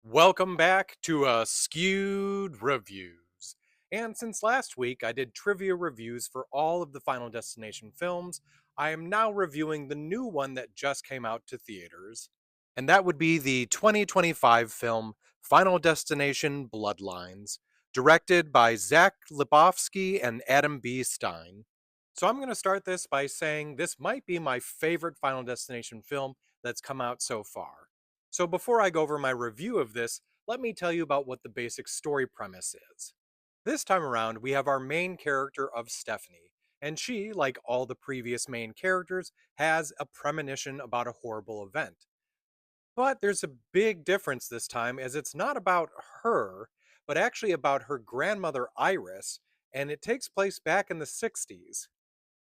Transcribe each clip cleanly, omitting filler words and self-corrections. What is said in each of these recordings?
Welcome back to Askewed Reviews. And since last week I did trivia reviews for all of the Final Destination films, I am now reviewing the new one that just came out to theaters. And that would be the 2025 film Final Destination Bloodlines, directed by Zach Lebowski and Adam B. Stein. So I'm going to start this by saying this might be my favorite Final Destination film that's come out so far. So before I go over my review of this, let me tell you about what the basic story premise is. This time around, we have our main character of Stephanie, and she, like all the previous main characters, has a premonition about a horrible event. But there's a big difference this time, as it's not about her, but actually about her grandmother Iris, and it takes place back in the 60s.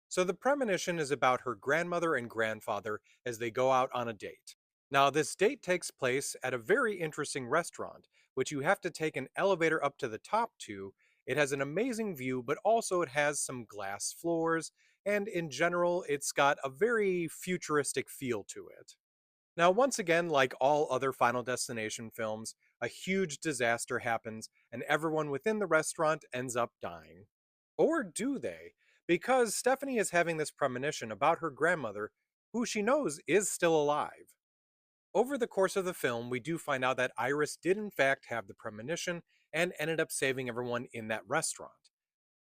So the premonition is about her grandmother and grandfather as they go out on a date. Now, this date takes place at a very interesting restaurant, which you have to take an elevator up to the top to. It has an amazing view, but also it has some glass floors, and in general, it's got a very futuristic feel to it. Now, once again, like all other Final Destination films, a huge disaster happens and everyone within the restaurant ends up dying. Or do they? Because Stephanie is having this premonition about her grandmother, who she knows is still alive. Over the course of the film, we do find out that Iris did in fact have the premonition and ended up saving everyone in that restaurant.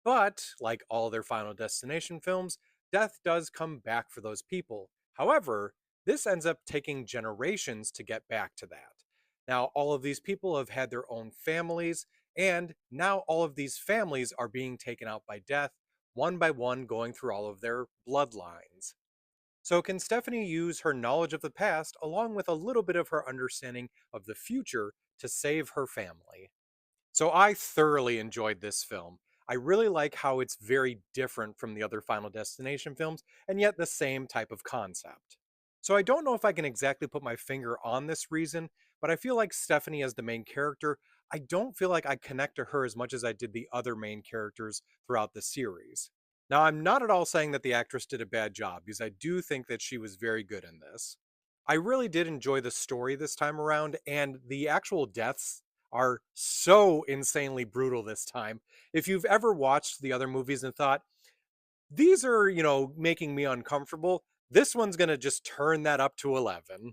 But, like all their Final Destination films, death does come back for those people. However, this ends up taking generations to get back to that. Now, all of these people have had their own families, and now all of these families are being taken out by death, one by one, going through all of their bloodlines. So, can Stephanie use her knowledge of the past along with a little bit of her understanding of the future to save her family? So I thoroughly enjoyed this film. I really like how it's very different from the other Final Destination films, and yet the same type of concept. So I don't know if I can exactly put my finger on this reason, but I feel like Stephanie as the main character, I don't feel like I connect to her as much as I did the other main characters throughout the series. Now, I'm not at all saying that the actress did a bad job, because I do think that she was very good in this. I really did enjoy the story this time around, and the actual deaths are so insanely brutal this time. If you've ever watched the other movies and thought, these are, making me uncomfortable, this one's going to just turn that up to 11.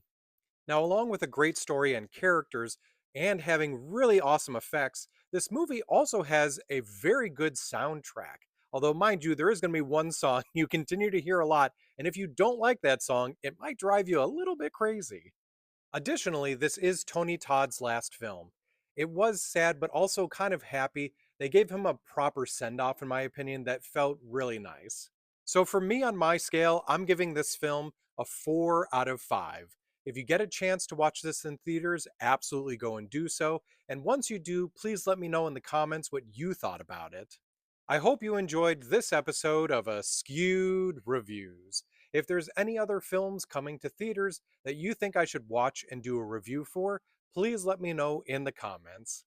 Now, along with a great story and characters, and having really awesome effects, this movie also has a very good soundtrack. Although, mind you, there is going to be one song you continue to hear a lot, and if you don't like that song, it might drive you a little bit crazy. Additionally, this is Tony Todd's last film. It was sad, but also kind of happy. They gave him a proper send off, in my opinion, that felt really nice. So, for me on my scale, I'm giving this film a 4 out of 5. If you get a chance to watch this in theaters, absolutely go and do so. And once you do, please let me know in the comments what you thought about it. I hope you enjoyed this episode of Skewed Reviews. If there's any other films coming to theaters that you think I should watch and do a review for, please let me know in the comments.